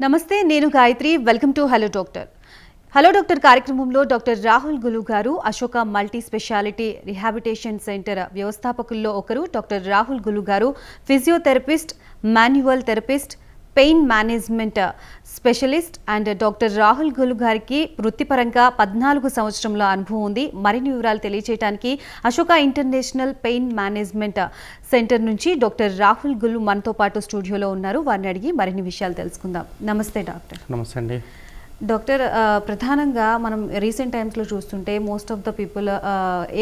నమస్తే, నేను Gayatri. Welcome to hello doctor. Hello doctor కార్యక్రమంలో డాక్టర్ రాహుల్ గులు గారు Ashoka multi speciality rehabilitation centre వ్యవస్థాపకుల్లో ఒకరు. డాక్టర్ రాహుల్ గులు గారు physiotherapist, manual therapist, pain management specialist and doctor Rahul Gulu గారికి వృత్తిపరంగా 14 సంవత్సరంలో అనుభవం ఉంది. మరిన్ని వివరాలు తెలియజేయడానికి Ashoka international pain management centre నుంచి డాక్టర్ రాహుల్ గులు మనతో పాటు స్టూడియోలో ఉన్నారు. వారిని అడిగి మరిన్ని విషయాలు తెలుసుకుందాం. నమస్తే డాక్టర్. నమస్తే అండి డాక్టర్. ప్రధానంగా మనం రీసెంట్ టైమ్స్లో చూస్తుంటే మోస్ట్ ఆఫ్ ద పీపుల్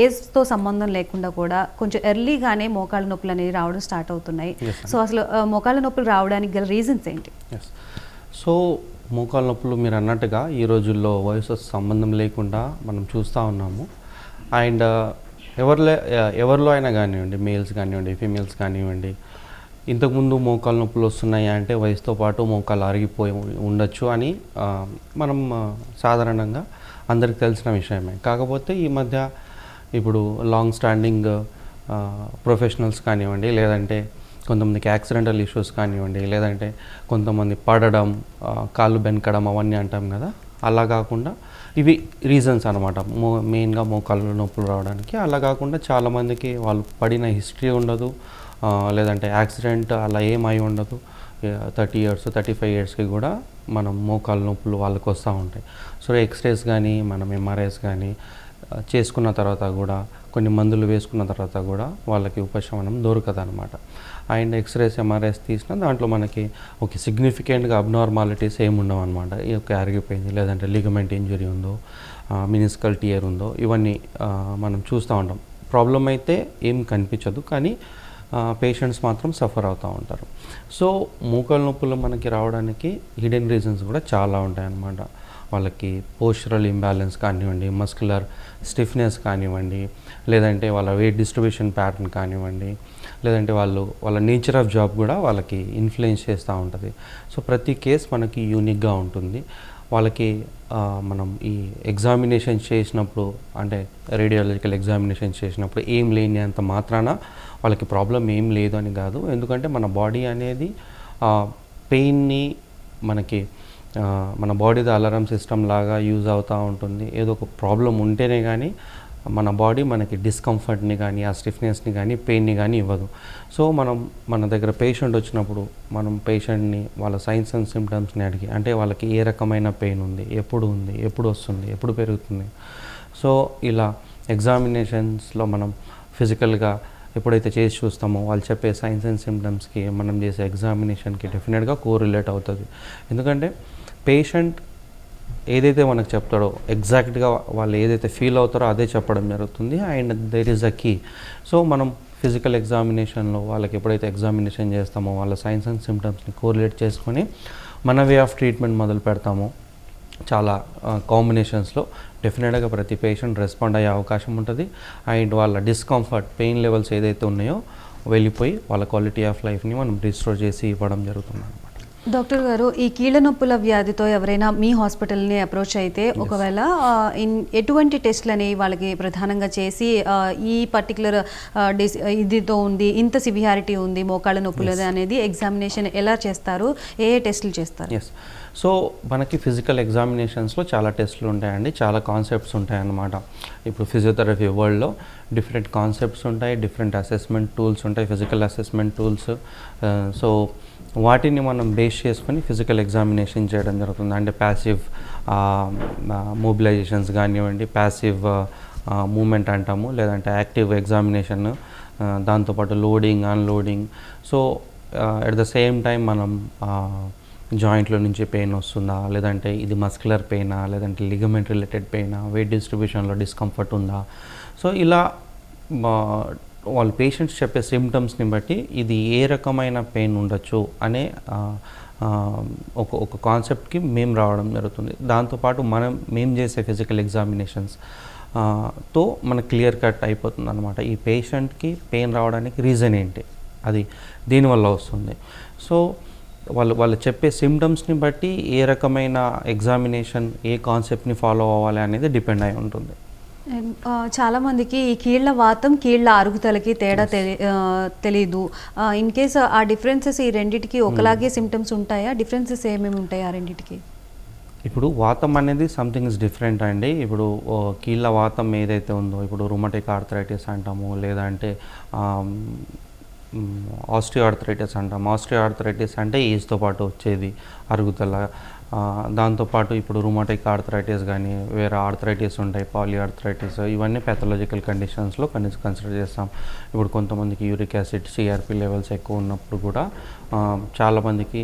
ఏజ్తో సంబంధం లేకుండా కూడా కొంచెం ఎర్లీగానే మోకాళ్ళ నొప్పులు అనేవి రావడం స్టార్ట్ అవుతున్నాయి. సో అసలు మోకాళ్ళ నొప్పులు రావడానికి గల రీజన్స్ ఏంటి? సో మోకాళ్ళ నొప్పులు మీరు అన్నట్టుగా ఈ రోజుల్లో వయసు సంబంధం లేకుండా మనం చూస్తూ ఉన్నాము. అండ్ ఎవరిలో అయినా కానివ్వండి, మేల్స్ కానివ్వండి, ఫీమేల్స్ కానివ్వండి, ఇంతకుముందు మోకాళ్ళ నొప్పులు వస్తున్నాయి అంటే వయసుతో పాటు మోకాళ్ళు అరిగిపోయి ఉండొచ్చు అని మనం సాధారణంగా అందరికి తెలిసిన విషయమే. కాకపోతే ఈ మధ్య ఇప్పుడు లాంగ్ స్టాండింగ్ ప్రొఫెషనల్స్ కానివ్వండి, లేదంటే కొంతమందికి యాక్సిడెంటల్ ఇష్యూస్ కానివ్వండి, లేదంటే కొంతమంది పడడం, కాళ్ళు బెనకడం అవన్నీ అంటాం కదా, అలా కాకుండా ఇవి రీజన్స్ అనమాట మెయిన్గా మోకాళ్ళ నొప్పులు రావడానికి. అలా కాకుండా చాలామందికి వాళ్ళు పడిన హిస్టరీ ఉండదు, లేదంటే యాక్సిడెంట్ అలా ఏమై ఉండదు. 30 years 35 yearsకి కూడా మనం మోకాళ్ళ నొప్పులు వాళ్ళకి వస్తూ ఉంటాయి. సో ఎక్స్రేస్ కానీ మనం ఎంఆర్ఐస్ కానీ చేసుకున్న తర్వాత కూడా, కొన్ని మందులు వేసుకున్న తర్వాత కూడా వాళ్ళకి ఉపశమనం దొరకదు అనమాట. అండ్ ఎక్స్రేస్ ఎంఆర్ఐస్ తీసినా దాంట్లో మనకి ఒక సిగ్నిఫికెంట్గా అబ్నార్మాలిటీస్ ఏమి ఉండవు అనమాట. అరిగిపోయింది, లేదంటే లిగమెంట్ ఇంజరీ ఉందో, మినిస్కల్ టియర్ ఉందో, ఇవన్నీ మనం చూస్తూ ఉంటాం. ప్రాబ్లం అయితే ఏం కనిపించదు, కానీ పేషెంట్స్ మాత్రం సఫర్ అవుతూ ఉంటారు. సో మోకాళ్ళ నొప్పులు మనకి రావడానికి హిడెన్ రీజన్స్ కూడా చాలా ఉంటాయన్నమాట. వాళ్ళకి పోస్చరల్ ఇంబ్యాలెన్స్ కానివ్వండి, మస్కులర్ స్టిఫ్నెస్ కానివ్వండి, లేదంటే వాళ్ళ వెయిట్ డిస్ట్రిబ్యూషన్ ప్యాటర్న్ కానివ్వండి, లేదంటే వాళ్ళ నేచర్ ఆఫ్ జాబ్ కూడా వాళ్ళకి ఇన్ఫ్లుయెన్స్ చేస్తూ ఉంటుంది. సో ప్రతి కేస్ మనకి యూనిక్గా ఉంటుంది. వాళ్ళకి మనం ఈ ఎగ్జామినేషన్ చేసినప్పుడు, అంటే రేడియాలజికల్ ఎగ్జామినేషన్ చేసినప్పుడు ఏం లేని అంత మాత్రాన వాళ్ళకి ప్రాబ్లం ఏం లేదు అని కాదు. ఎందుకంటే మన బాడీ అనేది పెయిన్ని మనకి మన బాడీది అలారం సిస్టమ్ లాగా యూజ్ అవుతూ ఉంటుంది. ఏదో ఒక ప్రాబ్లం ఉంటేనే కానీ మన బాడీ మనకి డిస్కంఫర్ట్ని కానీ, ఆ స్టిఫ్నెస్ని కానీ, పెయిన్ని కానీ ఇవ్వదు. సో మన దగ్గర పేషెంట్ వచ్చినప్పుడు మనం పేషెంట్ని వాళ్ళ సైన్స్ అండ్ సిమ్టమ్స్ని అడిగి, అంటే వాళ్ళకి ఏ రకమైన పెయిన్ ఉంది, ఎప్పుడు వస్తుంది, ఎప్పుడు పెరుగుతుంది. సో ఇలా ఎగ్జామినేషన్స్లో మనం ఫిజికల్గా ఎప్పుడైతే చేసి చూస్తామో వాళ్ళు చెప్పే సైన్స్ అండ్ సిమ్టమ్స్కి మనం చేసే ఎగ్జామినేషన్కి డెఫినెట్గా కోరిలేట్ అవుతుంది. ఎందుకంటే పేషెంట్ ఏదైతే మనకు చెప్తాడో ఎగ్జాక్ట్గా వాళ్ళు ఏదైతే ఫీల్ అవుతారో అదే చెప్పడం జరుగుతుంది. And there is a key. So మనం ఫిజికల్ ఎగ్జామినేషన్లో వాళ్ళకి ఎప్పుడైతే ఎగ్జామినేషన్ చేస్తామో వాళ్ళ సైన్స్ అండ్ సిమ్టమ్స్ని కోరిలేట్ చేసుకొని మన వే ఆఫ్ ట్రీట్మెంట్ మొదలు పెడతామో చాలా కాంబినేషన్స్లో డెఫినెట్గా ప్రతి పేషెంట్ రెస్పాండ్ అయ్యే అవకాశం ఉంటుంది. అండ్ వాళ్ళ డిస్కంఫర్ట్, పెయిన్ లెవెల్స్ ఏదైతే ఉన్నాయో వెళ్ళిపోయి వాళ్ళ క్వాలిటీ ఆఫ్ లైఫ్ని మనం రిస్టోర్ చేసి ఇవ్వడం జరుగుతుంది అనమాట. డాక్టర్ గారు, ఈ కీళ్ళ నొప్పుల వ్యాధితో ఎవరైనా మీ హాస్పిటల్ని అప్రోచ్ అయితే ఒకవేళ ఎటువంటి టెస్ట్లు అనేవి వాళ్ళకి ప్రధానంగా చేసి ఈ పర్టికులర్ ఇదితో ఉంది, ఇంత సివియారిటీ ఉంది మోకాళ్ళ నొప్పులు అనేది ఎగ్జామినేషన్ ఎలా చేస్తారు, ఏ టెస్టులు చేస్తారు? ఎస్. సో మనకి ఫిజికల్ ఎగ్జామినేషన్స్లో చాలా టెస్టులు ఉంటాయండి, చాలా కాన్సెప్ట్స్ ఉంటాయన్నమాట. ఇప్పుడు ఫిజియోథెరపీ వరల్డ్లో డిఫరెంట్ కాన్సెప్ట్స్ ఉంటాయి, డిఫరెంట్ అసెస్మెంట్ టూల్స్ ఉంటాయి, ఫిజికల్ అసెస్మెంట్ టూల్స్. సో వాటిని మనం బేస్ చేసుకొని ఫిజికల్ ఎగ్జామినేషన్ చేయడం జరుగుతుంది. అంటే ప్యాసివ్ మొబిలైజేషన్స్ కానివ్వండి, ప్యాసివ్ మూమెంట్ అంటాము, లేదంటే యాక్టివ్ ఎగ్జామినేషన్, దాంతోపాటు loading, unloading. So at the same time మనం జాయింట్లో నుంచి పెయిన్ వస్తుందా, లేదంటే ఇది మస్కులర్ పెయినా, లేదంటే లిగమెంట్ రిలేటెడ్ పెయినా, వెయిట్ డిస్ట్రిబ్యూషన్లో డిస్కంఫర్ట్ ఉందా. సో ఇలా వాళ్ళ పేషెంట్స్ చెప్పే సిమ్టమ్స్ని బట్టి ఇది ఏ రకమైన పెయిన్ ఉండొచ్చు అనే ఒక కాన్సెప్ట్కి మేము రావడం జరుగుతుంది. దాంతోపాటు మేము చేసే ఫిజికల్ ఎగ్జామినేషన్స్ తో మనకు క్లియర్ కట్ అయిపోతుంది అనమాట. ఈ పేషెంట్కి పెయిన్ రావడానికి రీజన్ ఏంటి, అది దీనివల్ల వస్తుంది. సో వాళ్ళు చెప్పే సిమ్టమ్స్ని బట్టి ఏ రకమైన ఎగ్జామినేషన్, ఏ కాన్సెప్ట్ని ఫాలో అవ్వాలి అనేది డిపెండ్ అయి ఉంటుంది. చాలా మందికి ఈ కీళ్ళ వాతం కీళ్ళ అరుగుదలకి తేడా తెలీదు. ఇన్ కేస్ ఆ డిఫరెన్సెస్ ఈ రెండిటికి ఒకలాగే సిమ్టమ్స్ ఉంటాయా? డిఫరెన్సెస్ ఏమేమి ఉంటాయి ఆ రెండిటికి? ఇప్పుడు వాతం అనేది సంథింగ్ ఇస్ డిఫరెంట్ అండి. ఇప్పుడు కీళ్ళ వాతం ఏదైతే ఉందో, ఇప్పుడు రుమటిక్ ఆర్థరైటిస్ అంటాము, లేదంటే ఆస్టియో ఆర్థరైటిస్ అంటాము. ఆస్టియో ఆర్థరైటిస్ అంటే ఏజ్తో పాటు వచ్చేది అరుగుదల. దాంతోపాటు ఇప్పుడు రుమటిక్ ఆర్థరైటిస్ కానీ వేరే ఆర్థరైటిస్ ఉంటాయి, పాలీ ఆర్థరైటిస్, ఇవన్నీ ప్యాథలాజికల్ కండిషన్స్లో కన్సిడర్ చేస్తాం. ఇప్పుడు కొంతమందికి యూరిక్ యాసిడ్ సిఆర్పి లెవెల్స్ ఎక్కువ ఉన్నప్పుడు కూడా చాలామందికి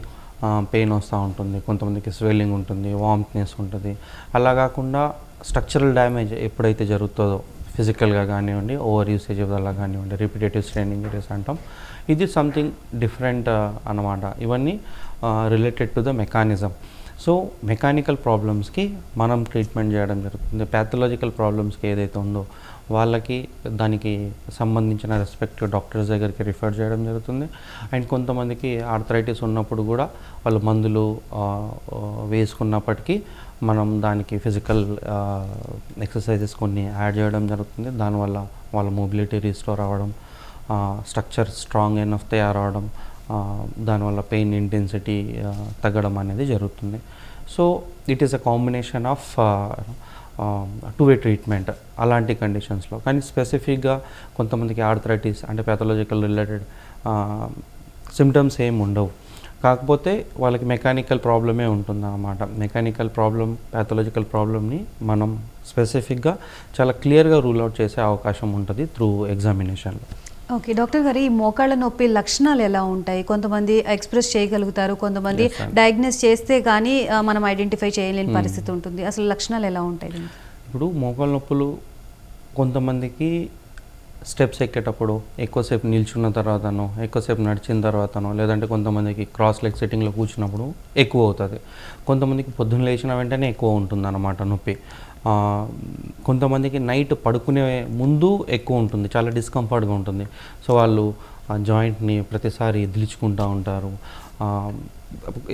పెయిన్ వస్తూ ఉంటుంది, కొంతమందికి స్వెల్లింగ్ ఉంటుంది, వామ్నెస్ ఉంటుంది. అలా కాకుండా స్ట్రక్చరల్ డ్యామేజ్ ఎప్పుడైతే జరుగుతుందో ఫిజికల్గా కానివ్వండి, ఓవర్ యూసేజ్ వల్ల కానివ్వండి, రిపిటేటివ్ స్ట్రెయిన్ ఇంజరీస్ అంటాం, ఇది సంథింగ్ డిఫరెంట్ అన్నమాట. ఇవన్నీ related to the mechanism. So mechanical ప్రాబ్లమ్స్కి మనం ట్రీట్మెంట్ చేయడం జరుగుతుంది. ప్యాథలాజికల్ ప్రాబ్లమ్స్కి ఏదైతే ఉందో వాళ్ళకి దానికి సంబంధించిన రెస్పెక్టివ్ డాక్టర్స్ దగ్గరికి రిఫర్ చేయడం జరుగుతుంది. అండ్ కొంతమందికి ఆర్థరైటిస్ ఉన్నప్పుడు కూడా వాళ్ళు మందులు వేసుకున్నప్పటికీ మనం దానికి ఫిజికల్ ఎక్సర్సైజెస్ కొన్ని యాడ్ చేయడం జరుగుతుంది. దానివల్ల వాళ్ళ మొబిలిటీ రీస్టోర్ అవ్వడం, స్ట్రక్చర్ స్ట్రాంగ్ ఎనఫ్ తయారవడం, దానివల్ల పెయిన్ ఇంటెన్సిటీ తగ్గడం అనేది జరుగుతుంది. So it is a combination of two way treatment అలాంటి కండిషన్స్లో. కానీ స్పెసిఫిక్గా కొంతమందికి ఆర్థరైటిస్ అంటే ప్యాథలాజికల్ రిలేటెడ్ సిమ్టమ్స్ ఏమి ఉండవు, కాకపోతే వాళ్ళకి మెకానికల్ ప్రాబ్లమే ఉంటుందన్నమాట. మెకానికల్ ప్రాబ్లం, ప్యాథలాజికల్ ప్రాబ్లమ్ని మనం స్పెసిఫిక్గా చాలా క్లియర్గా రూల్ అవుట్ చేసే అవకాశం ఉంటుంది త్రూ ఎగ్జామినేషన్లో. ఓకే డాక్టర్ గారు, ఈ మోకాళ్ళ నొప్పి లక్షణాలు ఎలా ఉంటాయి? కొంతమంది ఎక్స్ప్రెస్ చేయగలుగుతారు, కొంతమంది డయాగ్నోస్ చేస్తే కానీ మనం ఐడెంటిఫై చేయలేని పరిస్థితి ఉంటుంది. అసలు లక్షణాలు ఎలా ఉంటాయి? ఇప్పుడు మోకాళ్ళ నొప్పులు కొంతమందికి స్టెప్స్ ఎక్కేటప్పుడు ఎక్కువసేపు నిల్చున్న తర్వాతనో, ఎక్కువసేపు నడిచిన తర్వాతనో, లేదంటే కొంతమందికి క్రాస్ లెగ్ సెట్టింగ్లో కూర్చున్నప్పుడు ఎక్కువ అవుతుంది. కొంతమందికి పొద్దున్న లేచిన వెంటనే ఎక్కువ ఉంటుంది అన్నమాట నొప్పి. కొంతమందికి నైట్ పడుకునే ముందు ఎక్కువ ఉంటుంది, చాలా డిస్కంఫర్ట్గా ఉంటుంది. సో వాళ్ళు ఆ జాయింట్ని ప్రతిసారి ఎదిలించుకుంటూ ఉంటారు.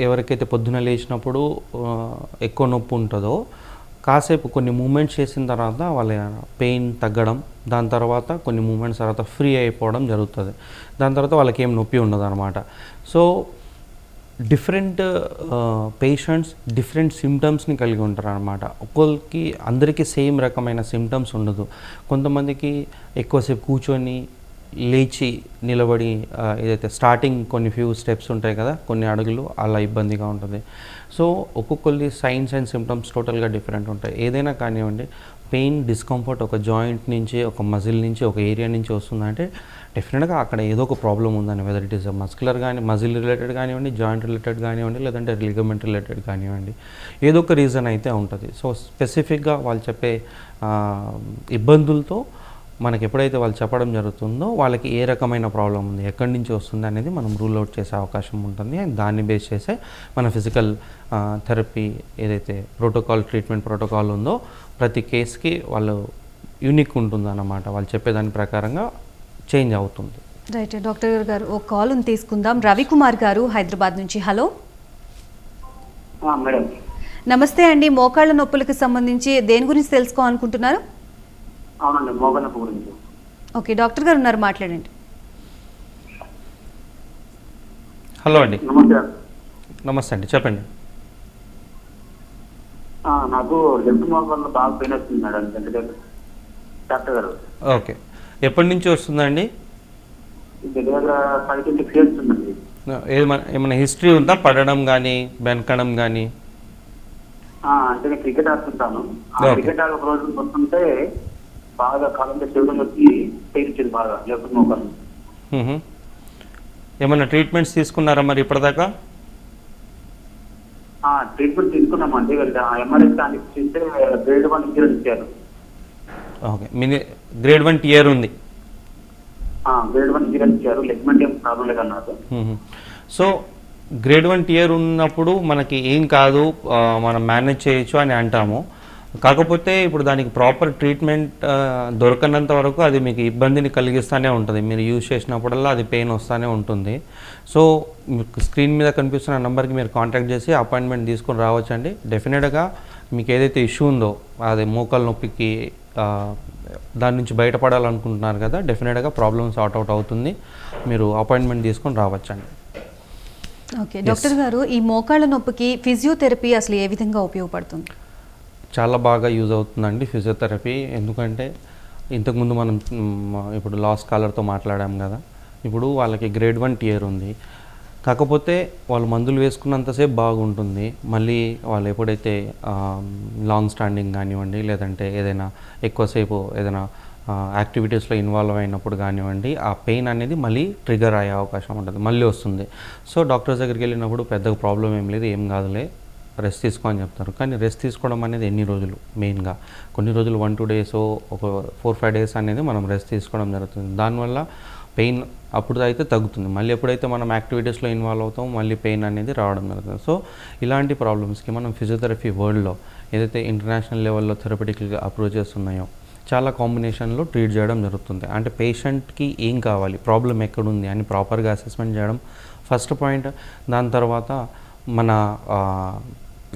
ఎవరికైతే పొద్దున లేచినప్పుడు ఎక్కువ నొప్పి ఉంటుందో కాసేపు కొన్ని మూమెంట్స్ చేసిన తర్వాత వాళ్ళ పెయిన్ తగ్గడం, దాని తర్వాత కొన్ని మూమెంట్స్ తర్వాత ఫ్రీ అయిపోవడం జరుగుతుంది. దాని తర్వాత వాళ్ళకి ఏం నొప్పి ఉండదు అనమాట. సో డిఫరెంట్ పేషెంట్స్ డిఫరెంట్ సిమ్టమ్స్ని కలిగి ఉంటారు అనమాట. ఒక్కొక్కరికి అందరికీ సేమ్ రకమైన సిమ్టమ్స్ ఉండదు. కొంతమందికి ఎక్కువసేపు కూర్చొని లేచి నిలబడి ఏదైతే స్టార్టింగ్ కొన్ని ఫ్యూ స్టెప్స్ ఉంటాయి కదా, కొన్ని అడుగులు, అలా ఇబ్బందిగా ఉంటుంది. సో ఒక్కొక్కరి సైన్స్ అండ్ సిమ్టమ్స్ టోటల్గా డిఫరెంట్ ఉంటాయి. ఏదైనా కానివ్వండి, పెయిన్ డిస్కంఫర్ట్ ఒక జాయింట్ నుంచి, ఒక మజిల్ నుంచి, ఒక ఏరియా నుంచి వస్తుందంటే డెఫినెట్గా అక్కడ ఏదో ఒక ప్రాబ్లం ఉందని, వెదర్ ఇట్ ఈస్ మస్కులర్ కానీ, మజిల్ రిలేటెడ్ కానివ్వండి, జాయింట్ రిలేటెడ్ కానివ్వండి, లేదంటే లిగమెంట్ రిలేటెడ్ కానివ్వండి, ఏదో ఒక రీజన్ అయితే ఉంటుంది. సో స్పెసిఫిక్గా వాళ్ళు చెప్పే ఇబ్బందులతో మనకి ఎప్పుడైతే వాళ్ళు చెప్పడం జరుగుతుందో వాళ్ళకి ఏ రకమైన ప్రాబ్లం ఉంది, ఎక్కడి నుంచి వస్తుంది అనేది మనం రూల్ అవుట్ చేసే అవకాశం ఉంటుంది. అండ్ దాన్ని బేస్ చేసే మన ఫిజికల్ థెరపీ ఏదైతే ట్రీట్మెంట్ ప్రోటోకాల్ ఉందో ప్రతి కేసుకి వాళ్ళు యూనిక్ ఉంటుంది అన్నమాట. వాళ్ళు చెప్పేదాని ప్రకారంగా చేంజ్ అవుతుంది. రైట్ డాక్టర్ గారు, ఒక కాల్ తీసుకుందాం. రవికుమార్ గారు హైదరాబాద్ నుంచి. Hello madam. నమస్తే అండి. మోకాళ్ళ నొప్పులకు సంబంధించి దేని గురించి తెలుసుకోవాలనుకుంటున్నారు? అవునండి, మోకాళ్ళ నొప్పి గురించి. ఓకే, డాక్టర్ గారు ఉన్నారు, మాట్లాడండి. హలో అండి. నమస్తే. నమస్తే అండి, చెప్పండి. నాకు లెఫ్ట్ మోకాళ్ళలో బాగా పెయిన్ వస్తుంది మేడం, డాక్టర్ గారు. ఓకే, ఎప్పటి నుంచి వస్తుందండి? దగ్గర 5 to 6 years ఉందండి. ఏమైనా హిస్టరీ ఉందా, పడడం కానీ బెనకడం కానీ? అంటే నేను క్రికెట్ ఆడుతుంటాను. క్రికెట్ ఆడే ఒక రోజు వస్తుంటే బాగా కాలంలో చెవులు వచ్చి పెయిన్ వచ్చింది బాగా లెఫ్ట్ మోకాలు. ఏమైనా ట్రీట్మెంట్స్ తీసుకున్నారా మరి ఇప్పటిదాకా? ట్రీట్మెంట్ తీసుకున్నామండి. ఎంఆర్ఐ స్కాన్ ఇస్తే గ్రేడ్ 1 ఇంజరీ ఇచ్చారు. ఓకే, గ్రేడ్ 1 టియర్ ఉంది. గ్రేడ్ 1 ఇంజరీ ఇచ్చారు. లెగ్మెంట్ ఏం ప్రాబ్లం లేదన్నారు. సో గ్రేడ్ 1 టియర్ ఉన్నప్పుడు మనకి ఏం కాదు, మనం మేనేజ్ చేయొచ్చు అని అంటాము. కాకపోతే ఇప్పుడు దానికి ప్రాపర్ ట్రీట్మెంట్ దొరకనంత వరకు అది మీకు ఇబ్బందిని కలిగిస్తూనే ఉంటుంది. మీరు యూజ్ చేసినప్పుడల్లా అది పెయిన్ వస్తూనే ఉంటుంది. సో మీకు స్క్రీన్ మీద కనిపిస్తున్న నెంబర్కి మీరు కాంటాక్ట్ చేసి అపాయింట్మెంట్ తీసుకొని రావచ్చండి. డెఫినెట్గా మీకు ఏదైతే ఇష్యూ ఉందో, అది మోకాళ్ళ నొప్పికి దాని నుంచి బయటపడాలనుకుంటున్నారు కదా, డెఫినెట్గా ప్రాబ్లమ్ సార్ట్ అవుట్ అవుతుంది. మీరు అపాయింట్మెంట్ తీసుకొని రావచ్చండి. ఓకే డాక్టర్ గారు, ఈ మోకాళ్ళ నొప్పికి ఫిజియోథెరపీ అసలు ఏ విధంగా ఉపయోగపడుతుంది? చాలా బాగా యూజ్ అవుతుందండి ఫిజియోథెరపీ. ఎందుకంటే ఇంతకుముందు మనం ఇప్పుడు లాస్ట్ కాలర్తో మాట్లాడాం కదా, ఇప్పుడు వాళ్ళకి గ్రేడ్ 1 టియర్ ఉంది. కాకపోతే వాళ్ళు మందులు వేసుకున్నంతసేపు బాగుంటుంది. మళ్ళీ వాళ్ళు ఎప్పుడైతే లాంగ్ స్టాండింగ్ కానివ్వండి, లేదంటే ఏదైనా ఎక్కువసేపు ఏదైనా యాక్టివిటీస్లో ఇన్వాల్వ్ అయినప్పుడు కానివ్వండి, ఆ పెయిన్ అనేది మళ్ళీ ట్రిగర్ అయ్యే అవకాశం ఉంటుంది, మళ్ళీ వస్తుంది. సో డాక్టర్స్ దగ్గరికి వెళ్ళినప్పుడు పెద్దగా ప్రాబ్లం ఏం లేదు, ఏం కాదులే, రెస్ట్ తీసుకో అని చెప్తారు. కానీ రెస్ట్ తీసుకోవడం అనేది ఎన్ని రోజులు, మెయిన్గా కొన్ని రోజులు 1-2 డేస్, ఒక 4-5 డేస్ అనేది మనం రెస్ట్ తీసుకోవడం జరుగుతుంది. దానివల్ల పెయిన్ అప్పుడు అయితే తగ్గుతుంది. మళ్ళీ ఎప్పుడైతే మనం యాక్టివిటీస్లో ఇన్వాల్వ్ అవుతామో మళ్ళీ పెయిన్ అనేది రావడం జరుగుతుంది. సో ఇలాంటి ప్రాబ్లమ్స్కి మనం ఫిజియోథెరపీ వరల్డ్లో ఏదైతే ఇంటర్నేషనల్ లెవెల్లో థెరపటికల్ అప్రోచెస్ ఉన్నాయో చాలా కాంబినేషన్లో ట్రీట్ చేయడం జరుగుతుంది. అంటే పేషెంట్కి ఏం కావాలి, ప్రాబ్లం ఎక్కడుంది అని ప్రాపర్గా అసెస్మెంట్ చేయడం ఫస్ట్ పాయింట్. దాని తర్వాత మన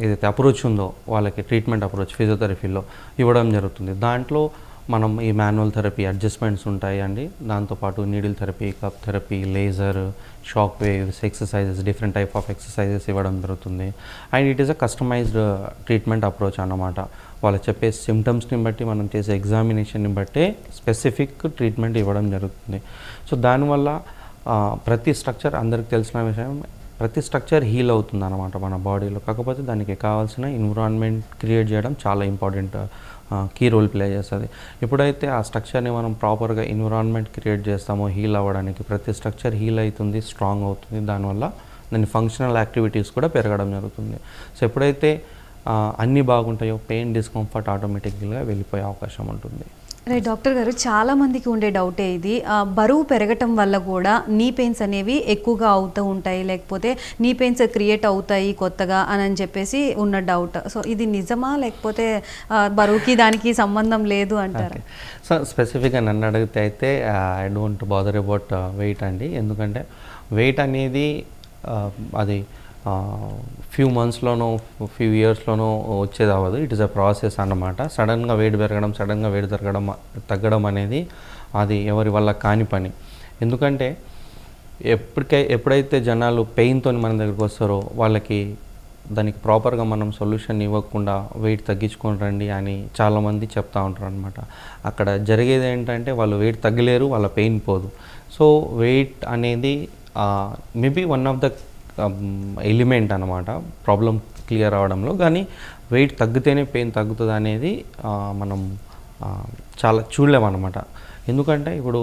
ఏదైతే అప్రోచ్ ఉందో వాళ్ళకి ట్రీట్మెంట్ అప్రోచ్ ఫిజియోథెరపీలో ఇవ్వడం జరుగుతుంది. దాంట్లో మనం ఈ మాన్యువల్ థెరపీ అడ్జస్ట్మెంట్స్ ఉంటాయి అండి, దాంతోపాటు needle therapy, cup therapy, laser, shock waves, exercises, different type of exercises ఇవ్వడం జరుగుతుంది. And it is a customized treatment approach అన్నమాట. వాళ్ళు చెప్పే సిమ్టమ్స్ని బట్టి, మనం చేసే ఎగ్జామినేషన్ని బట్టే స్పెసిఫిక్ ట్రీట్మెంట్ ఇవ్వడం జరుగుతుంది. సో దానివల్ల ప్రతి స్ట్రక్చర్, అందరికి తెలిసిన విషయం, ప్రతి స్ట్రక్చర్ హీల్ అవుతుంది అన్నమాట మన బాడీలో. కాకపోతే దానికి కావాల్సిన ఎన్విరాన్మెంట్ క్రియేట్ చేయడం చాలా ఇంపార్టెంట్, కీ రోల్ ప్లే చేస్తుంది. ఎప్పుడైతే ఆ స్ట్రక్చర్ని మనం ప్రాపర్గా ఎన్విరాన్మెంట్ క్రియేట్ చేస్తామో హీల్ అవ్వడానికి, ప్రతి స్ట్రక్చర్ హీల్ అవుతుంది, స్ట్రాంగ్ అవుతుంది. దానివల్ల దాని ఫంక్షనల్ యాక్టివిటీస్ కూడా పెరగడం జరుగుతుంది. సో ఎప్పుడైతే అన్నీ బాగుంటాయో పెయిన్, డిస్కంఫర్ట్ ఆటోమేటిక్గా వెళ్ళిపోయే అవకాశం ఉంటుంది. రైట్ డాక్టర్ గారు, చాలా మందికి ఉండే డౌటే ఇది. బరువు పెరగటం వల్ల కూడా నీ పెయిన్స్ అనేవి ఎక్కువగా అవుతూ ఉంటాయి, లేకపోతే నీ పెయిన్స్ క్రియేట్ అవుతాయి కొత్తగా అని చెప్పేసి ఉన్న డౌట్. సో ఇది నిజమా, లేకపోతే బరువుకి దానికి సంబంధం లేదు అంటారా? సో స్పెసిఫిక్గా నన్ను అడిగితే అయితే I don't bother about weight అండి. ఎందుకంటే వెయిట్ అనేది అది ఫ్యూ మంత్స్లోనో ఫ్యూ ఇయర్స్లోనో వచ్చేది అవ్వదు. ఇట్ ఈస్ అ ప్రాసెస్ అన్నమాట. సడన్గా వెయిట్ పెరగడం, సడన్గా వెయిట్ తగ్గడం అనేది అది ఎవరి వల్ల కాని పని. ఎందుకంటే ఎప్పుడైతే జనాలు పెయిన్తో మన దగ్గరికి వస్తారో వాళ్ళకి దానికి ప్రాపర్గా మనం సొల్యూషన్ ఇవ్వకుండా వెయిట్ తగ్గించుకొని రండి అని చాలామంది చెప్తూ ఉంటారు అనమాట. అక్కడ జరిగేది ఏంటంటే వాళ్ళు వెయిట్ తగ్గలేరు, వాళ్ళ పెయిన్ పోదు. సో వెయిట్ అనేది maybe one of the element అన్నమాట ప్రాబ్లం క్లియర్ అవడంలో. కానీ వెయిట్ తగ్గితేనే పెయిన్ తగ్గుతుంది అనేది మనం చాలా చూడలేమన్నమాట. ఎందుకంటే ఇప్పుడు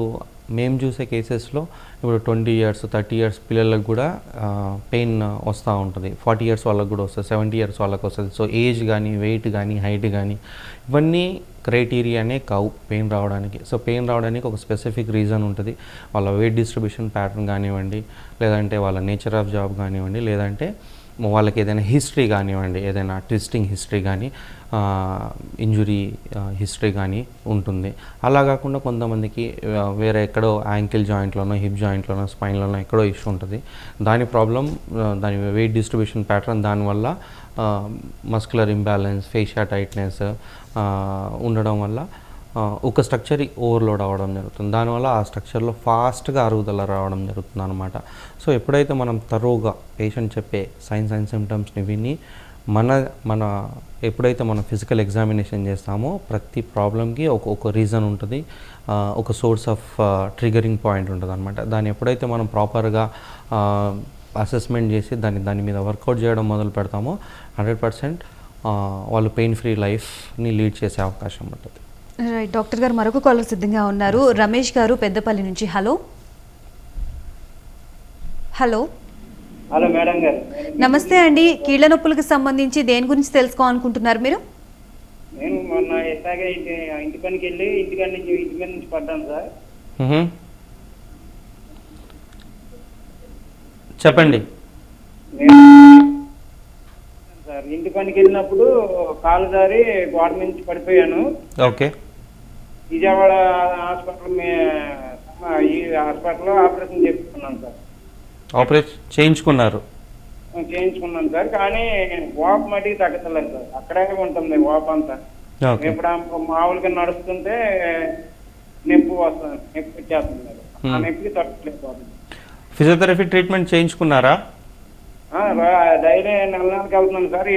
మేము చూసే కేసెస్లో ఇప్పుడు 20 years 30 years పిల్లలకు కూడా పెయిన్ వస్తూ ఉంటుంది, 40 years వాళ్ళకు కూడా వస్తుంది, 70 years వాళ్ళకు వస్తుంది. సో ఏజ్ కానీ, వెయిట్ కానీ, హైట్ కానీ ఇవన్నీ క్రైటీరియానే కావు పెయిన్ రావడానికి. సో పెయిన్ రావడానికి ఒక స్పెసిఫిక్ రీజన్ ఉంటుంది. వాళ్ళ వెయిట్ డిస్ట్రిబ్యూషన్ ప్యాటర్న్ కానివ్వండి, లేదంటే వాళ్ళ నేచర్ ఆఫ్ జాబ్ కానివ్వండి, లేదంటే వాళ్ళకి ఏదైనా హిస్టరీ కానివ్వండి, ఏదైనా ట్విస్టింగ్ హిస్టరీ కానీ, ఇంజురీ హిస్టరీ కానీ ఉంటుంది. అలా కాకుండా కొంతమందికి వేరే ఎక్కడో యాంకిల్ జాయింట్లోనో, హిప్ జాయింట్లోనో, స్పైన్లోనో ఎక్కడో ఇష్యూ ఉంటుంది. దాని ప్రాబ్లం, దాని వెయిట్ డిస్ట్రిబ్యూషన్ ప్యాటర్న్, దానివల్ల మస్కులర్ ఇంబ్యాలెన్స్, ఫేషియా టైట్నెస్ ఉండడం వల్ల ఒక స్ట్రక్చర్ ఓవర్లోడ్ అవ్వడం జరుగుతుంది. దానివల్ల ఆ స్ట్రక్చర్లో ఫాస్ట్గా అరుగుదల రావడం జరుగుతుంది అనమాట. సో ఎప్పుడైతే మనం తరోగా పేషెంట్ చెప్పే సైన్స్ అండ్ సిమ్టమ్స్ని విని మన ఎప్పుడైతే మనం ఫిజికల్ ఎగ్జామినేషన్ చేస్తామో ప్రతి ప్రాబ్లంకి ఒక రీజన్ ఉంటుంది, ఒక సోర్స్ ఆఫ్ ట్రిగరింగ్ పాయింట్ ఉంటుంది అనమాట. దాన్ని ఎప్పుడైతే మనం ప్రాపర్గా అసెస్మెంట్ చేసి దాని మీద వర్కౌట్ చేయడం మొదలు పెడతామో 100% వాళ్ళు పెయిన్ ఫ్రీ లైఫ్ని లీడ్ చేసే అవకాశం ఉంటుంది. రైట్ డాక్టర్ గారు, మరొక కాలర్ సిద్ధంగా ఉన్నారు. రమేష్ గారు పెద్దపల్లి నుంచి. హలో హలో హలో మేడం గారు, నమస్తే అండి. కీళ్ళ నొప్పులకు సంబంధించి దేని గురించి తెలుసుకోవాలనుకుంటున్నారు మీరు? నేను మొన్న ఎట్లాగే ఇంటి పనికి వెళ్ళి ఇంటి మీద నుంచి పడ్డాను సార్. చెప్పండి సార్. ఇంటి పనికి వెళ్ళినప్పుడు కాలు జారి గోడ నుంచి పడిపోయాను. ఓకే. విజయవాడ హాస్పిటల్లో ఆపరేషన్ చేసుకున్నాను సార్. ఆపరేషన్ చేయించుకున్నారు? చేయించుకున్నాను సార్. కానీ వాపు మటుకు తగ్గలేదు సార్, అక్కడే ఉంటుంది వాపు అంతా. ఓకే. ఇప్పుడు మామూలుగా నడుస్తుంటే నొప్పి వస్తుంది, నొప్పి వచ్చేస్తుంది. ఆ నొప్పికి తట్టుకోలేకపోతుంది. ఫిజియోథెరపీ ట్రీట్మెంట్ చేయించుకున్నారా? డైలీ నెలకి వెళ్తున్నాను సార్.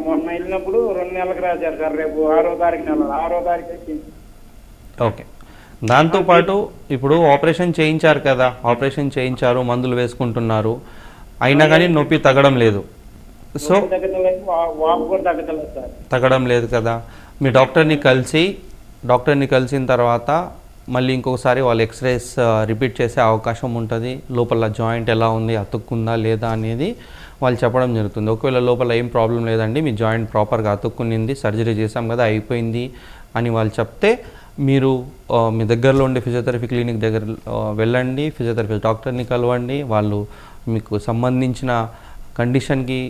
మొన్న వెళ్ళినప్పుడు 2 నెలలకు రాశారు సార్. రేపు 6వ తారీఖు వచ్చింది. ఓకే. దాంతోపాటు ఇప్పుడు ఆపరేషన్ చేయించారు కదా, ఆపరేషన్ చేయించారు, మందులు వేసుకుంటున్నారు, అయినా కానీ నొప్పి తగ్గడం లేదు. సో వాపు కూడా తగ్గలేదు సార్. తగ్గడం లేదు కదా. మీ డాక్టర్ని కలిసిన తర్వాత మళ్ళీ ఇంకొకసారి వాళ్ళు ఎక్స్రేస్ రిపీట్ చేసే అవకాశం ఉంటుంది. లోపల జాయింట్ ఎలా ఉంది, అతుక్కుందా లేదా అనేది వాళ్ళు చెప్పడం జరుగుతుంది. ఒకవేళ లోపల ఏం ప్రాబ్లం లేదండి, మీ జాయింట్ ప్రాపర్గా అతుక్కునింది, సర్జరీ చేసాం కదా అయిపోయింది అని వాళ్ళు చెప్తే మీరు మీ దగ్గరలో ఉండే ఫిజియోథెరపీ క్లినిక్ దగ్గర వెళ్ళండి, ఫిజియోథెరపీ డాక్టర్ని కలవండి. వాళ్ళు మీకు సంబంధించిన కండిషన్కి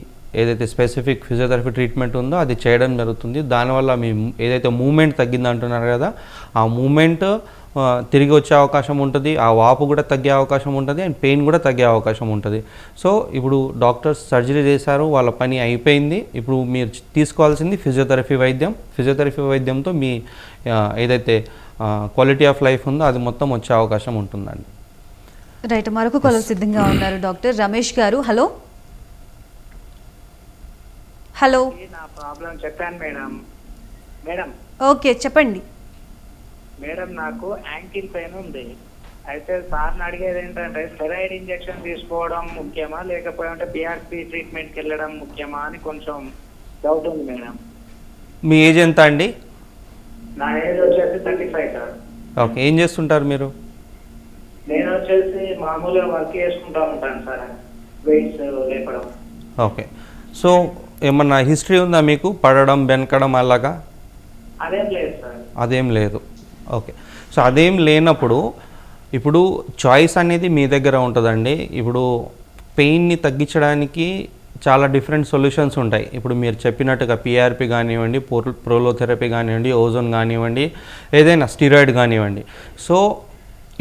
ఏదైతే స్పెసిఫిక్ ఫిజియోథెరపీ ట్రీట్మెంట్ ఉందో అది చేయడం జరుగుతుంది. దానివల్ల మీ ఏదైతే మూమెంట్ తగ్గింది అంటున్నారు కదా, ఆ మూమెంట్ తిరిగి వచ్చే అవకాశం ఉంటుంది, ఆ వాపు కూడా తగ్గే అవకాశం ఉంటుంది, అండ్ పెయిన్ కూడా తగ్గే అవకాశం ఉంటుంది. సో ఇప్పుడు డాక్టర్స్ సర్జరీ చేశారు, వాళ్ళ పని అయిపోయింది. ఇప్పుడు మీరు తీసుకోవాల్సింది ఫిజియోథెరపీ వైద్యం. ఫిజియోథెరపీ వైద్యంతో మీ ఏదైతే క్వాలిటీ ఆఫ్ లైఫ్ ఉందో అది మొత్తం వచ్చే అవకాశం ఉంటుందండి. రైట్, మరొక కాలర్ సిద్ధంగా ఉన్నారు డాక్టర్. రమేష్ గారు, హలో. హలో. నా ప్రాబ్లం చెప్పాను మేడం. ఓకే, చెప్పండి. మేడం, నాకు యాంకిల్ పెయిన్ ఉంది. అయితే సార్ని అడిగేది ఏంటంటే స్టెరాయిడ్ ఇంజెక్షన్ తీసుకోవడం ముఖ్యమా, లేకపోతే పిఆర్పి ట్రీట్మెంట్కి వెళ్ళడం ముఖ్యమా అని కొంచెం డౌట్ ఉంది మేడం. మీ ఏజ్ ఎంత అండి? నా ఏజ్ వచ్చేసి 35 సార్. ఓకే. ఏం చేస్తుంటారు మీరు? నేను వచ్చేసి మామూలుగా వర్క్ చేసుకుంటా ఉంటాను సార్, వెయిట్స్ లేపడం. ఓకే. సో ఏమన్నా హిస్టరీ ఉందా మీకు, పడడం బెనకడం అలాగా? అదేం లేదు సార్. అదేం లేదు. ఓకే. సో అదేం లేనప్పుడు ఇప్పుడు చాయిస్ అనేది మీ దగ్గర ఉంటుందండి. ఇప్పుడు పెయిన్ని తగ్గించడానికి చాలా డిఫరెంట్ సొల్యూషన్స్ ఉంటాయి. ఇప్పుడు మీరు చెప్పినట్టుగా పిఆర్పి కానివ్వండి, ప్రోలోథెరపీ కానివ్వండి, ఓజోన్ కానివ్వండి, ఏదైనా స్టీరాయిడ్ కానివ్వండి. సో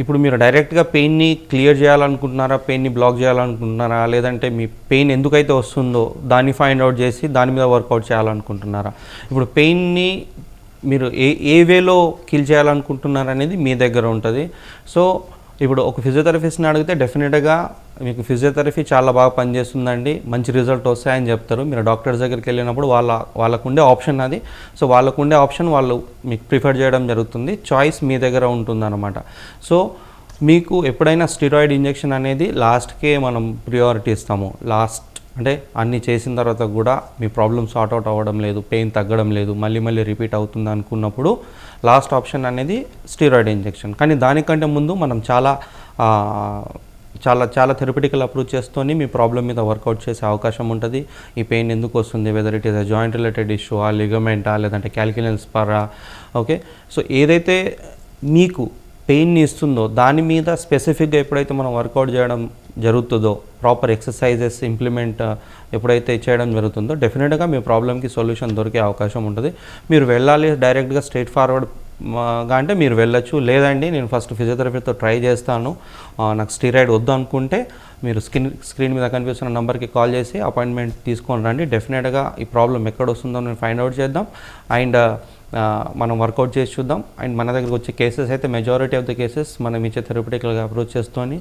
ఇప్పుడు మీరు డైరెక్ట్గా పెయిన్ని క్లియర్ చేయాలనుకుంటున్నారా, పెయిన్ని బ్లాక్ చేయాలనుకుంటున్నారా, లేదంటే మీ పెయిన్ ఎందుకైతే వస్తుందో దాన్ని ఫైండ్ అవుట్ చేసి దాని మీద వర్కౌట్ చేయాలనుకుంటున్నారా? ఇప్పుడు పెయిన్ని మీరు ఏ వేలో కిల్ చేయాలనుకుంటున్నారు అనేది మీ దగ్గర ఉంటుంది. సో ఇప్పుడు ఒక ఫిజియోథెరపిస్ట్ని అడిగితే డెఫినెట్గా మీకు ఫిజియోథెరపీ చాలా బాగా పనిచేస్తుందండి, మంచి రిజల్ట్ వస్తాయని చెప్తారు. మీరు డాక్టర్స్ దగ్గరికి వెళ్ళినప్పుడు వాళ్ళకుండే ఆప్షన్ అది. సో వాళ్ళకుండే ఆప్షన్ వాళ్ళు మీకు ప్రిఫర్ చేయడం జరుగుతుంది. చాయిస్ మీ దగ్గర ఉంటుందన్నమాట. సో మీకు ఎప్పుడైనా స్టెరాయిడ్ ఇంజెక్షన్ అనేది లాస్ట్కే మనం ప్రియారిటీ ఇస్తాము. లాస్ట్ అంటే అన్నీ చేసిన తర్వాత కూడా మీ ప్రాబ్లమ్ సార్ట్ అవుట్ అవ్వడం లేదు, పెయిన్ తగ్గడం లేదు, మళ్ళీ రిపీట్ అవుతుంది అనుకున్నప్పుడు లాస్ట్ ఆప్షన్ అనేది స్టెరాయిడ్ ఇంజెక్షన్. కానీ దానికంటే ముందు మనం చాలా థెరపిటికల్ అప్రోచెస్తోని మీ ప్రాబ్లం మీద వర్కౌట్ చేసే అవకాశం ఉంటుంది. ఈ పెయిన్ ఎందుకు వస్తుంది, whether it is a joint related issue, ఆ లిగమెంటా, లేదంటే క్యాల్కినల్ స్పరా. ఓకే. సో ఏదైతే మీకు పెయిన్ని ఇస్తుందో దాని మీద స్పెసిఫిక్గా ఎప్పుడైతే మనం వర్కౌట్ చేయడం జరుగుతుందో, ప్రాపర్ ఎక్సర్సైజెస్ ఇంప్లిమెంట్ ఎప్పుడైతే చేయడం జరుగుతుందో డెఫినెట్గా మీ ప్రాబ్లమ్కి సొల్యూషన్ దొరికే అవకాశం ఉంటుంది. మీరు వెళ్ళాలి డైరెక్ట్గా స్ట్రైట్ ఫార్వర్డ్గా అంటే మీరు వెళ్ళొచ్చు. లేదండి నేను ఫస్ట్ ఫిజియోథెరపీతో ట్రై చేస్తాను, నాకు స్టీరాయిడ్ వద్దు అనుకుంటే మీరు స్క్రీన్ మీద కనిపిస్తున్న నెంబర్కి కాల్ చేసి అపాయింట్మెంట్ తీసుకొని రండి. డెఫినెట్గా ఈ ప్రాబ్లం ఎక్కడ వస్తుందో నేను ఫైండ్ అవుట్ చేద్దాం అండ్ మనం వర్కౌట్ చేసి చూద్దాం. అండ్ మన దగ్గరకు వచ్చే కేసెస్ అయితే మెజారిటీ ఆఫ్ ద కేసెస్ మనం ఇచ్చే థెరపిటికల్గా అప్రోచ్ చేస్తూని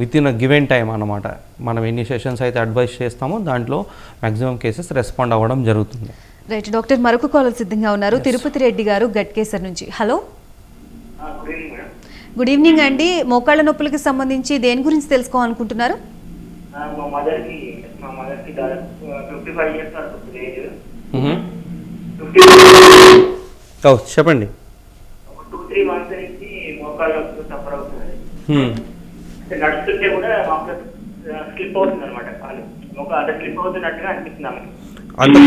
with in a given time అన్నమాట. మనం ఎన్ని సెషన్స్ అయితే అడ్వైస్ చేస్తామో దాంట్లో మ్యాక్సిమం కేసెస్ రెస్పాండ్ అవ్వడం జరుగుతుంది. రైట్ డాక్టర్, మరొక కాలర్ సిద్ధంగా ఉన్నారు. తిరుపతి రెడ్డి గారు గట్కేసర్ నుంచి. హలో. గుడ్ ఈవినింగ్ అండి. మోకాళ్ళ నొప్పులకి సంబంధించి దేని గురించి తెలుసుకోవాలనుకుంటున్నారు? మా మదర్కి 55 years అవుతుంది ఏజ్. చెప్పండి. 2-3 months నుంచి మోకాళ్ళు సఫర్ అవుతుంది. నడుస్తుంటే కూడా స్లిప్ అవుతుంది అనమాట, కాలు అంటే స్లిప్ అవుతున్నట్టుగా అనిపిస్తుంది.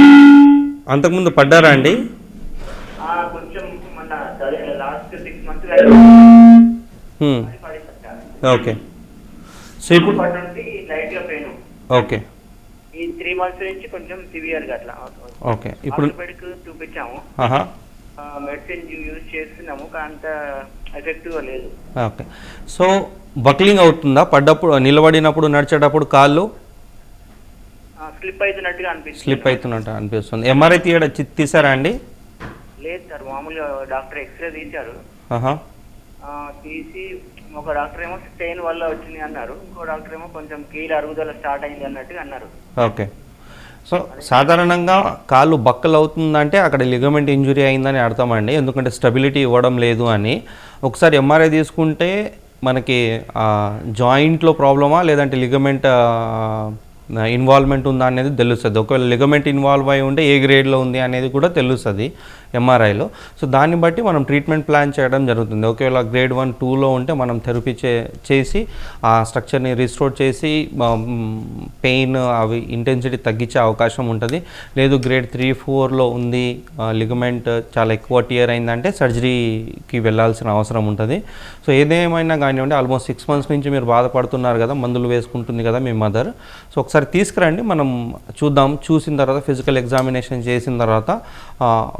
అంతకుముందు పడ్డారా అండి? కొంచెం మన లాస్ట్ 6 months ఓకే. సో ఇప్పుడు లైట్ గా పెయిన్. ఓకే. ఈ 3 months నుంచి కొంచెం సివియర్ గా అట్లా. ఓకే. ఇప్పుడు చూపించాము, మెడిసిన్ యూజ్ చేస్తున్నాము, అంత ఎఫెక్టివ్ లేదు. ఓకే. సో బక్లింగ్ అవుతుందా పడ్డప్పుడు, నిలబడినప్పుడు, నడిచేటప్పుడు కాళ్ళు స్లిప్ అవుతున్నట్టుగా అనిపిస్తుంది? స్లిప్ అవుతున్నట్టు అనిపిస్తుంది. ఎంఆర్ఐ తీసారా అండి? లేదు సార్, మామూలుగా డాక్టర్ ఎక్స్రే తీశారు. ఆహా. తీసి ఒక డాక్టర్ ఏమో స్టెయిన్ వల్ల వచ్చింది అన్నారు, ఇంకో డాక్టర్ ఏమో కొంచెం కీలు అరుగుదల స్టార్ట్ అయింది అన్నట్టుగా అన్నారు. ఓకే. సో సాధారణంగా కాలు బక్కలు అవుతుందంటే అక్కడ లిగమెంట్ ఇంజురీ అయిందని అర్థం అండి, ఎందుకంటే స్టెబిలిటీ ఇవ్వడం లేదు అని. ఒకసారి ఎంఆర్ఐ తీసుకుంటే మనకి జాయింట్లో ప్రాబ్లమా లేదంటే లిగమెంట్ ఇన్వాల్వ్మెంట్ ఉందా అనేది తెలుస్తుంది. ఒకవేళ లిగమెంట్ ఇన్వాల్వ్ అయి ఉంటే ఏ గ్రేడ్లో ఉంది అనేది కూడా తెలుస్తుంది ఎంఆర్ఐలో. సో దాన్ని బట్టి మనం ట్రీట్మెంట్ ప్లాన్ చేయడం జరుగుతుంది. ఒకవేళ గ్రేడ్ 1, 2లో ఉంటే మనం థెరపీ చేసి ఆ స్ట్రక్చర్ని రీస్టోర్ చేసి పెయిన్ అవి ఇంటెన్సిటీ తగ్గించే అవకాశం ఉంటుంది. లేదు గ్రేడ్ 3, 4లో ఉంది, లిగమెంట్ చాలా ఎక్కువ టియర్ అయిందంటే సర్జరీకి వెళ్ళాల్సిన అవసరం ఉంటుంది. సో ఏదేమైనా కానివ్వండి, ఆల్మోస్ట్ 6 months నుంచి మీరు బాధపడుతున్నారు కదా, మందులు వేసుకుంటుంది కదా మీ మదర్. సో ఒకసారి తీసుకురండి, మనం చూద్దాం. చూసిన తర్వాత ఫిజికల్ ఎగ్జామినేషన్ చేసిన తర్వాత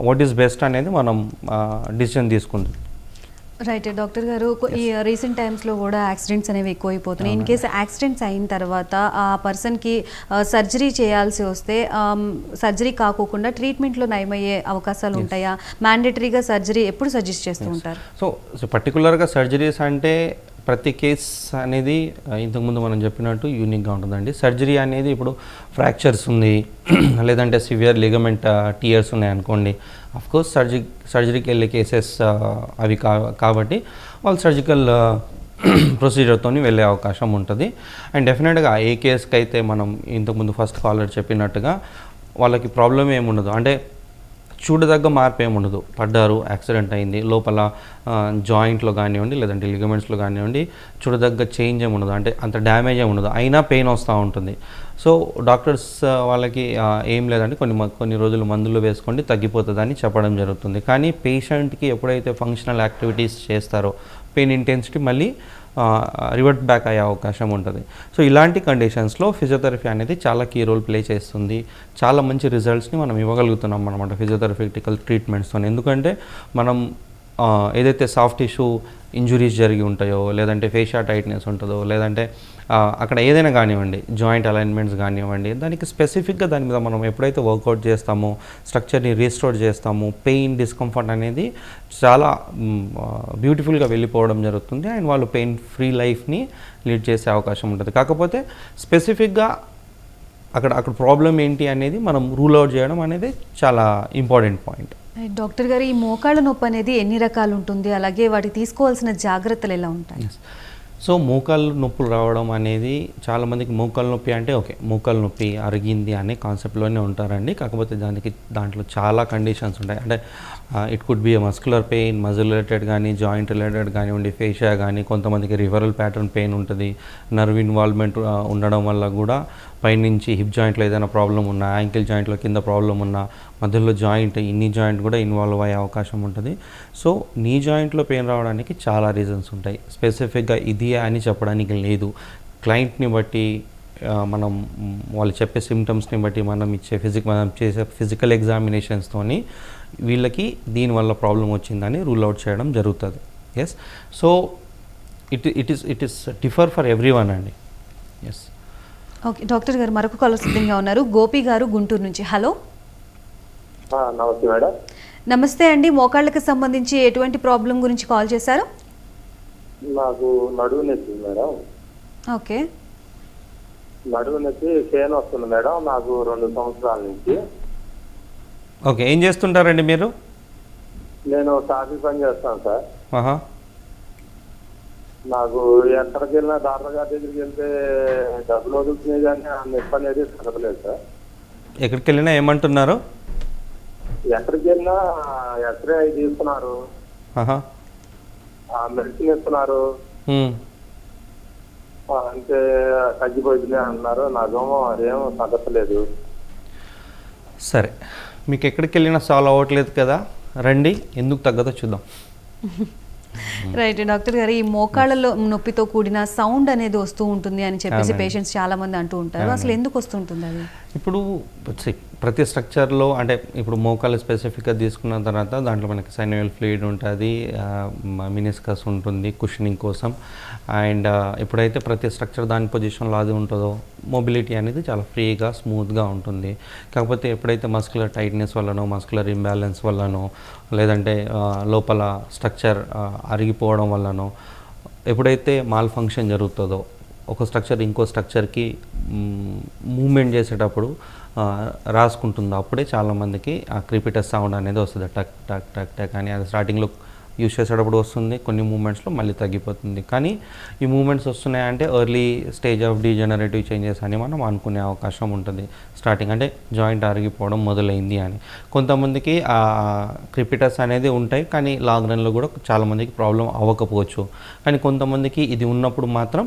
వాట్ ఈస్ బెస్ట్ అనేది మనం డిసిషన్ తీసుకుందాం. రైట్ డాక్టర్ గారు, ఈ రీసెంట్ టైమ్స్లో కూడా యాక్సిడెంట్స్ అనేవి ఎక్కువైపోతున్నాయి. ఇన్ కేసు యాక్సిడెంట్స్ అయిన తర్వాత ఆ పర్సన్కి సర్జరీ చేయాల్సి వస్తే సర్జరీ కాకోకుండా ట్రీట్మెంట్లో నయమయ్యే అవకాశాలు ఉంటాయా? మ్యాండేటరీగా సర్జరీ ఎప్పుడు సజెస్ట్ చేస్తూ ఉంటారు? సో పర్టికులర్గా సర్జరీస్ అంటే ప్రతి కేస్ అనేది ఇంతకుముందు మనం చెప్పినట్టు యూనిక్గా ఉంటుందండి. సర్జరీ అనేది ఇప్పుడు ఫ్రాక్చర్స్ ఉంది లేదంటే సివియర్ లిగమెంట్ టియర్స్ ఉన్నాయి అనుకోండి, అఫ్కోర్స్ సర్జరీకి వెళ్ళే కేసెస్ అవి కాబట్టి వాళ్ళు సర్జికల్ ప్రొసీజర్తో వెళ్ళే అవకాశం ఉంటుంది. అండ్ డెఫినెట్గా ఏ కేసుకి అయితే మనం ఇంతకుముందు ఫస్ట్ కాలర్ చెప్పినట్టుగా వాళ్ళకి ప్రాబ్లం ఏముండదు, అంటే చూడదగ్గ మార్పు ఏముండదు. పడ్డారు, యాక్సిడెంట్ అయింది, లోపల జాయింట్లో కానివ్వండి లేదంటే లిగమెంట్స్లో కానివ్వండి చూడదగ్గ చేంజ్ ఏమి ఉండదు, అంటే అంత డ్యామేజ్ ఏమి ఉండదు, అయినా పెయిన్ వస్తూ ఉంటుంది. సో డాక్టర్స్ వాళ్ళకి ఏం లేదంటే కొన్ని రోజులు మందులు వేసుకోండి తగ్గిపోతుందని చెప్పడం జరుగుతుంది. కానీ పేషెంట్కి ఎప్పుడైతే ఫంక్షనల్ యాక్టివిటీస్ చేస్తారో పెయిన్ ఇంటెన్సిటీ మళ్ళీ రివర్ట్ బ్యాక్ అయ్యే అవకాశం ఉంటుంది. సో ఇలాంటి కండిషన్స్లో ఫిజియోథెరపీ అనేది చాలా కీ రోల్ ప్లే చేస్తుంది. చాలా మంచి రిజల్ట్స్ని మనం ఇవ్వగలుగుతున్నాం అన్నమాట ఫిజియోథెరపీటికల్ ట్రీట్మెంట్స్తో. ఎందుకంటే మనం ఏదైతే సాఫ్ట్ టిష్యూ ఇంజురీస్ జరిగి ఉంటాయో లేదంటే ఫేషియా టైట్నెస్ ఉంటుందో లేదంటే అక్కడ ఏదైనా కానివ్వండి, జాయింట్ అలైన్మెంట్స్ కానివ్వండి, దానికి స్పెసిఫిక్గా దాని మీద మనం ఎప్పుడైతే వర్కౌట్ చేస్తామో, స్ట్రక్చర్ని రీస్టోర్ చేస్తామో, పెయిన్ డిస్కంఫర్ట్ అనేది చాలా బ్యూటిఫుల్గా వెళ్ళిపోవడం జరుగుతుంది. అండ్ వాళ్ళు పెయిన్ ఫ్రీ లైఫ్ని లీడ్ చేసే అవకాశం ఉంటుంది. కాకపోతే స్పెసిఫిక్గా అక్కడ ప్రాబ్లం ఏంటి అనేది మనం రూల్ అవుట్ చేయడం అనేది చాలా ఇంపార్టెంట్ పాయింట్. డాక్టర్ గారు, ఈ మోకాళ్ళ నొప్పి అనేది ఎన్ని రకాలు ఉంటుంది, అలాగే వాటికి తీసుకోవాల్సిన జాగ్రత్తలు ఎలా ఉంటాయి? సో మోకాళ్ళ నొప్పులు రావడం అనేది చాలామందికి మోకాళ్ళ నొప్పి అంటే ఓకే మోకాళ్ళ నొప్పి అరిగింది అనే కాన్సెప్ట్లోనే ఉంటారండి. కాకపోతే దాంట్లో చాలా కండిషన్స్ ఉంటాయి. అంటే it could be muscular pain, muscle related కానీ జాయింట్ రిలేటెడ్ కానివ్వండి, ఫేషియా కానీ, కొంతమందికి రివరల్ ప్యాటర్న్ పెయిన్ ఉంటుంది. నర్వ్ ఇన్వాల్వ్మెంట్ ఉండడం వల్ల కూడా పైనుంచి హిప్ జాయింట్లో ఏదైనా ప్రాబ్లం ఉన్నా, యాంకిల్ జాయింట్లో కింద ప్రాబ్లం ఉన్నా, మధ్యలో జాయింట్ ఇన్ని జాయింట్ కూడా ఇన్వాల్వ్ అయ్యే అవకాశం ఉంటుంది. సో నీ జాయింట్లో పెయిన్ రావడానికి చాలా రీజన్స్ ఉంటాయి. స్పెసిఫిక్గా ఇది అని చెప్పడానికి లేదు. క్లయింట్ని బట్టి మనం వాళ్ళు చెప్పే సిమ్టమ్స్ని బట్టి మనం చేసే ఫిజికల్ ఎగ్జామినేషన్స్తోని వీళ్ళకి దీనివల్ల ప్రాబ్లం వచ్చిందని రూల్ అవుట్ చేయడం జరుగుతుంది. Yes, so it is differ for every one అండి. ఎస్. ఓకే డాక్టర్ గారు, మరొక కాలర్ సిద్ధంగా ఉన్నారు. గోపి గారు గుంటూరు నుంచి. హలో. నమస్తే మేడం. నమస్తే అండి, మోకాళ్ళకి సంబంధించి ఎటువంటి ప్రాబ్లం గురించి కాల్ చేశారు? నాకు నడువు నొప్పి మేడం. ఓకే. నడువు నొప్పి పెయిన్ వస్తుంది మేడం నాకు 2 సంవత్సరాల నుంచి. ఓకే, ఏం చేస్తుంటారండి మీరు? నేను ట్రాఫిక్ పని చేస్తాను సార్. ఆహా. నాకు ఎక్కడికి వెళ్ళినా డాక్టర్ గారి దగ్గరికి వెళ్తే డబ్బులు వదులుతున్నాయి కానీ ఆ నొప్పి అనేది తగ్గలేదు సార్. ఎక్కడికి వెళ్ళినా ఏమంటున్నారు? ఎక్కడికి వెళ్ళినా ఎక్స్రే తీసుకున్నారు, మెడిసిన్ ఇస్తున్నారు, అంటే తగ్గిపోయింది అంటున్నారు. నాకేమో అదేమో తగ్గట్లేదు. సరే, మీకు ఎక్కడికి వెళ్ళినా సాల్వ్ అవ్వట్లేదు కదా, రండి ఎందుకు తగ్గదో చూద్దాం. రైట్ డాక్టర్ గారు, ఈ మోకాళ్ళలో నొప్పితో కూడిన సౌండ్ అనేది వస్తూ ఉంటుంది అని చెప్పేసి అవునండి. పేషెంట్స్ చాలా మంది అంటూ ఉంటారు. అసలు ఎందుకు వస్తుంటుంది అది? ఇప్పుడు ప్రతి స్ట్రక్చర్లో అంటే ఇప్పుడు మోకాలు స్పెసిఫిక్గా తీసుకున్న తర్వాత దాంట్లో మనకి సైనోవియల్ ఫ్లూయిడ్ ఉంటుంది, మినిస్కస్ ఉంటుంది కుషనింగ్ కోసం. అండ్ ఎప్పుడైతే ప్రతి స్ట్రక్చర్ దాని పొజిషన్లో అది ఉంటుందో మొబిలిటీ అనేది చాలా ఫ్రీగా స్మూత్గా ఉంటుంది. కాకపోతే ఎప్పుడైతే మస్కులర్ టైట్నెస్ వల్లనో మస్కులర్ ఇంబ్యాలెన్స్ వల్లనో లేదంటే లోపల స్ట్రక్చర్ అరిగిపోవడం వల్లనో ఎప్పుడైతే మాల్ ఫంక్షన్ జరుగుతుందో ఒక స్ట్రక్చర్ ఇంకో స్ట్రక్చర్కి మూమెంట్ చేసేటప్పుడు రాసుకుంటుందో అప్పుడే చాలామందికి ఆ క్రిపిటస్ సౌండ్ అనేది వస్తుంది. టక్ టక్ టక్ టక్ అని అది స్టార్టింగ్లో యూస్ చేసేటప్పుడు వస్తుంది, కొన్ని మూమెంట్స్లో మళ్ళీ తగ్గిపోతుంది. కానీ ఈ మూమెంట్స్ వస్తున్నాయంటే early stage of degenerative changes అని మనం అనుకునే అవకాశం ఉంటుంది. స్టార్టింగ్ అంటే జాయింట్ అరిగిపోవడం మొదలైంది అని. కొంతమందికి ఆ క్రిపిటస్ అనేది ఉంటాయి, కానీ లాంగ్ రన్లో కూడా చాలామందికి ప్రాబ్లం అవ్వకపోవచ్చు. కానీ కొంతమందికి ఇది ఉన్నప్పుడు మాత్రం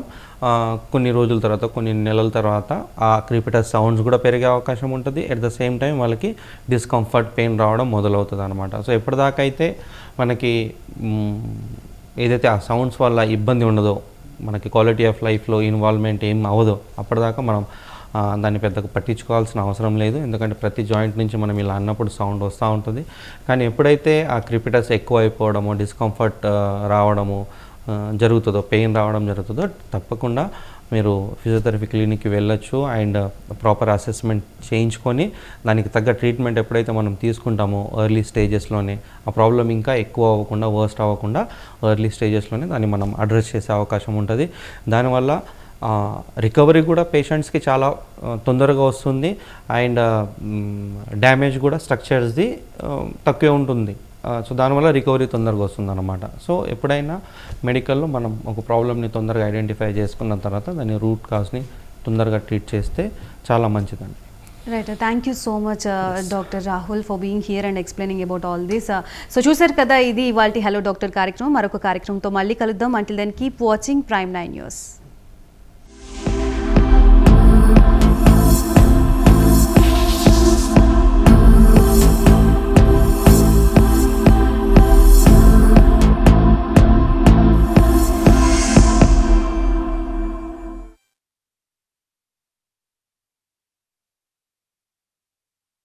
కొన్ని రోజుల తర్వాత కొన్ని నెలల తర్వాత ఆ క్రిపిటస్ సౌండ్స్ కూడా పెరిగే అవకాశం ఉంటుంది. ఎట్ ద సేమ్ టైం వాళ్ళకి డిస్కంఫర్ట్ పెయిన్ రావడం మొదలవుతుంది అనమాట. సో ఎప్పటిదాకా అయితే మనకి ఏదైతే ఆ సౌండ్స్ వల్ల ఇబ్బంది ఉండదో, మనకి క్వాలిటీ ఆఫ్ లైఫ్లో ఇన్వాల్వ్మెంట్ ఏం అవ్వదో అప్పటిదాకా మనం దాన్ని పెద్దగా పట్టించుకోవాల్సిన అవసరం లేదు. ఎందుకంటే ప్రతి జాయింట్ నుంచి మనం ఇలా అన్నప్పుడు సౌండ్ వస్తూ ఉంటుంది. కానీ ఎప్పుడైతే ఆ క్రిపిటస్ ఎక్కువ అయిపోవడము, డిస్కంఫర్ట్ రావడము జరుగుతుందో, పెయిన్ రావడం జరుగుతుందో తప్పకుండా మీరు ఫిజియోథెరపీ క్లినిక్కి వెళ్ళొచ్చు. అండ్ ప్రాపర్ అసెస్మెంట్ చేయించుకొని దానికి తగ్గ ట్రీట్మెంట్ ఎప్పుడైతే మనం తీసుకుంటామో ఎర్లీ స్టేజెస్లోనే ఆ ప్రాబ్లం ఇంకా ఎక్కువ అవ్వకుండా, వర్స్ట్ అవ్వకుండా ఎర్లీ స్టేజెస్లోనే దాన్ని మనం అడ్రస్ చేసే అవకాశం ఉంటుంది. దానివల్ల రికవరీ కూడా పేషెంట్స్కి చాలా తొందరగా వస్తుంది. అండ్ డ్యామేజ్ కూడా స్ట్రక్చర్స్ది తక్కువే ఉంటుంది. సో దానివల్ల రికవరీ తొందరగా వస్తుంది అన్నమాట. సో ఎప్పుడైనా మెడికల్లో మనం ఒక ప్రాబ్లమ్ని తొందరగా ఐడెంటిఫై చేసుకున్న తర్వాత దాని రూట్ కాజ్ని తొందరగా ట్రీట్ చేస్తే చాలా మంచిదండి. Right, thank you so much doctor Rahul for being here and explaining about all this. So చూసారు కదా, ఇది ఇవాల్టి హలో డాక్టర్ కార్యక్రమం. మరొక కార్యక్రమంతో మళ్ళీ కలుద్దాం. Until then keep watching Prime 9 News.